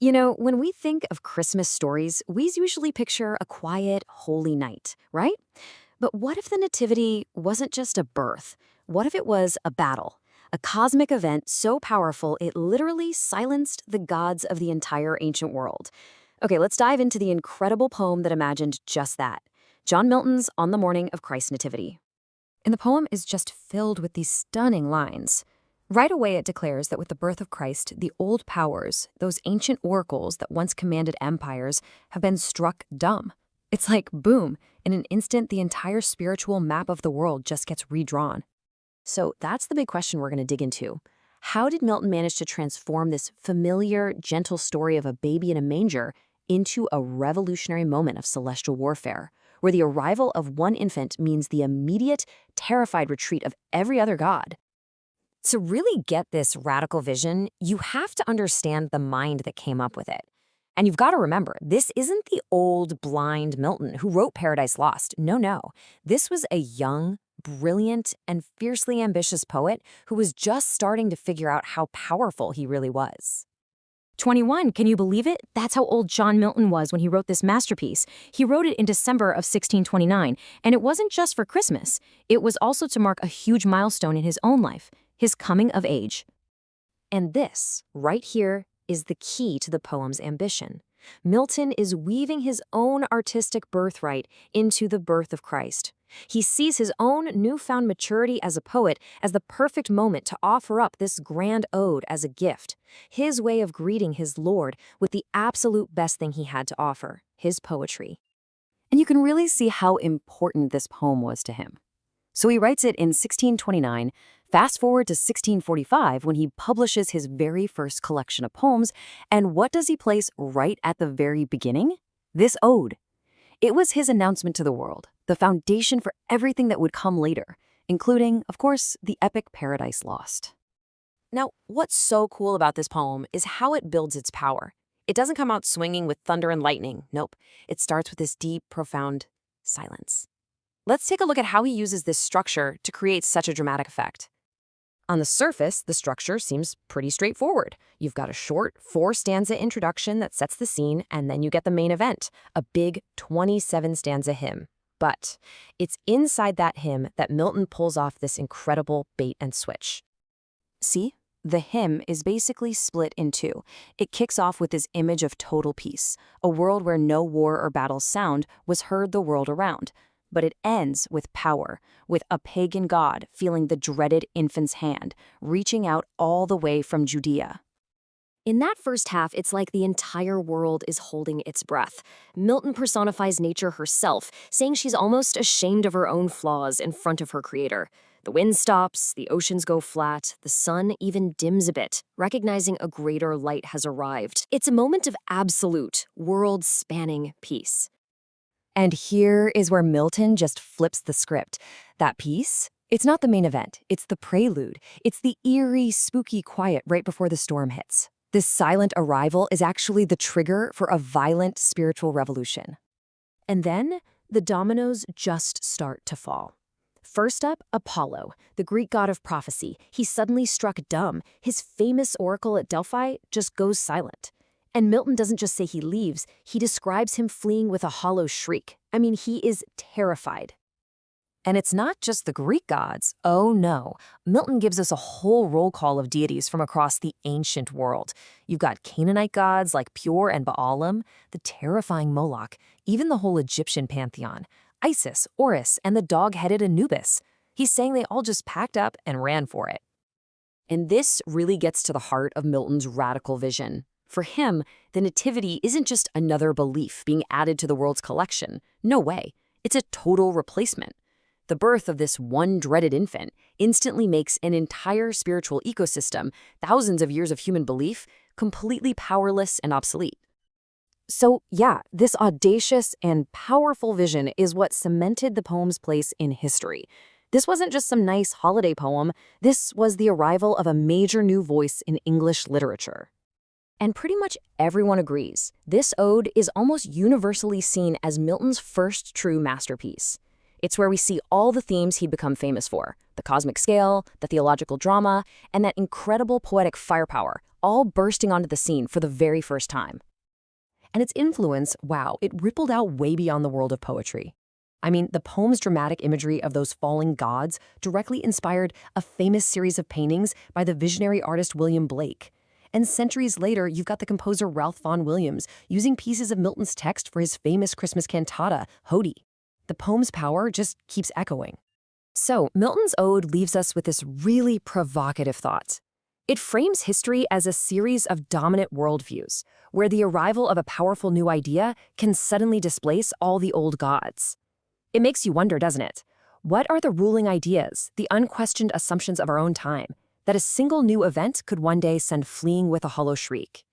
You know, when we think of Christmas stories, we usually picture a quiet, holy night, right? But what if the Nativity wasn't just a birth? What if it was a battle? A cosmic event so powerful it literally silenced the gods of the entire ancient world. Okay, let's dive into the incredible poem that imagined just that. John Milton's On the Morning of Christ's Nativity. And the poem is just filled with these stunning lines. Right away, it declares that with the birth of Christ, the old powers, those ancient oracles that once commanded empires, have been struck dumb. It's like, boom, in an instant, the entire spiritual map of the world just gets redrawn. So that's the big question we're going to dig into. How did Milton manage to transform this familiar, gentle story of a baby in a manger into a revolutionary moment of celestial warfare, where the arrival of one infant means the immediate, terrified retreat of every other god? To really get this radical vision, you have to understand the mind that came up with it. And you've got to remember, this isn't the old, blind Milton who wrote Paradise Lost. No, no. This was a young, brilliant, and fiercely ambitious poet who was just starting to figure out how powerful he really was. 21, can you believe it? That's how old John Milton was when he wrote this masterpiece. He wrote it in December of 1629, and it wasn't just for Christmas. It was also to mark a huge milestone in his own life, his coming of age. And this, right here, is the key to the poem's ambition. Milton is weaving his own artistic birthright into the birth of Christ. He sees his own newfound maturity as a poet as the perfect moment to offer up this grand ode as a gift, his way of greeting his Lord with the absolute best thing he had to offer, his poetry. And you can really see how important this poem was to him. So he writes it in 1629, fast forward to 1645 when he publishes his very first collection of poems, and what does he place right at the very beginning? This ode. It was his announcement to the world, the foundation for everything that would come later, including, of course, the epic Paradise Lost. Now, what's so cool about this poem is how it builds its power. It doesn't come out swinging with thunder and lightning. Nope. It starts with this deep, profound silence. Let's take a look at how he uses this structure to create such a dramatic effect. On the surface, the structure seems pretty straightforward. You've got a short, 4-stanza introduction that sets the scene, and then you get the main event, a big 27-stanza hymn. But it's inside that hymn that Milton pulls off this incredible bait and switch. See? The hymn is basically split in two. It kicks off with this image of total peace, a world where no war or battle sound was heard the world around. But it ends with power, with a pagan god feeling the dreaded infant's hand, reaching out all the way from Judea. In that first half, it's like the entire world is holding its breath. Milton personifies nature herself, saying she's almost ashamed of her own flaws in front of her creator. The wind stops, the oceans go flat, the sun even dims a bit, recognizing a greater light has arrived. It's a moment of absolute, world-spanning peace. And here is where Milton just flips the script. That piece, it's not the main event, it's the prelude. It's the eerie, spooky quiet right before the storm hits. This silent arrival is actually the trigger for a violent spiritual revolution. And then, the dominoes just start to fall. First up, Apollo, the Greek god of prophecy. He's suddenly struck dumb. His famous oracle at Delphi just goes silent. And Milton doesn't just say he leaves, he describes him fleeing with a hollow shriek. I mean, he is terrified. And it's not just the Greek gods. Oh no. Milton gives us a whole roll call of deities from across the ancient world. You've got Canaanite gods like Pur and Baalim, the terrifying Moloch, even the whole Egyptian pantheon, Isis, Horus, and the dog-headed Anubis. He's saying they all just packed up and ran for it. And this really gets to the heart of Milton's radical vision. For him, the Nativity isn't just another belief being added to the world's collection. No way. It's a total replacement. The birth of this one dreaded infant instantly makes an entire spiritual ecosystem, thousands of years of human belief, completely powerless and obsolete. So yeah, this audacious and powerful vision is what cemented the poem's place in history. This wasn't just some nice holiday poem. This was the arrival of a major new voice in English literature. And pretty much everyone agrees, this ode is almost universally seen as Milton's first true masterpiece. It's where we see all the themes he'd become famous for: the cosmic scale, the theological drama, and that incredible poetic firepower, all bursting onto the scene for the very first time. And its influence, wow, it rippled out way beyond the world of poetry. I mean, the poem's dramatic imagery of those falling gods directly inspired a famous series of paintings by the visionary artist William Blake. And centuries later, you've got the composer Ralph Vaughan Williams using pieces of Milton's text for his famous Christmas cantata, Hodie. The poem's power just keeps echoing. So, Milton's ode leaves us with this really provocative thought. It frames history as a series of dominant worldviews, where the arrival of a powerful new idea can suddenly displace all the old gods. It makes you wonder, doesn't it? What are the ruling ideas, the unquestioned assumptions of our own time, that a single new event could one day send fleeing with a hollow shriek?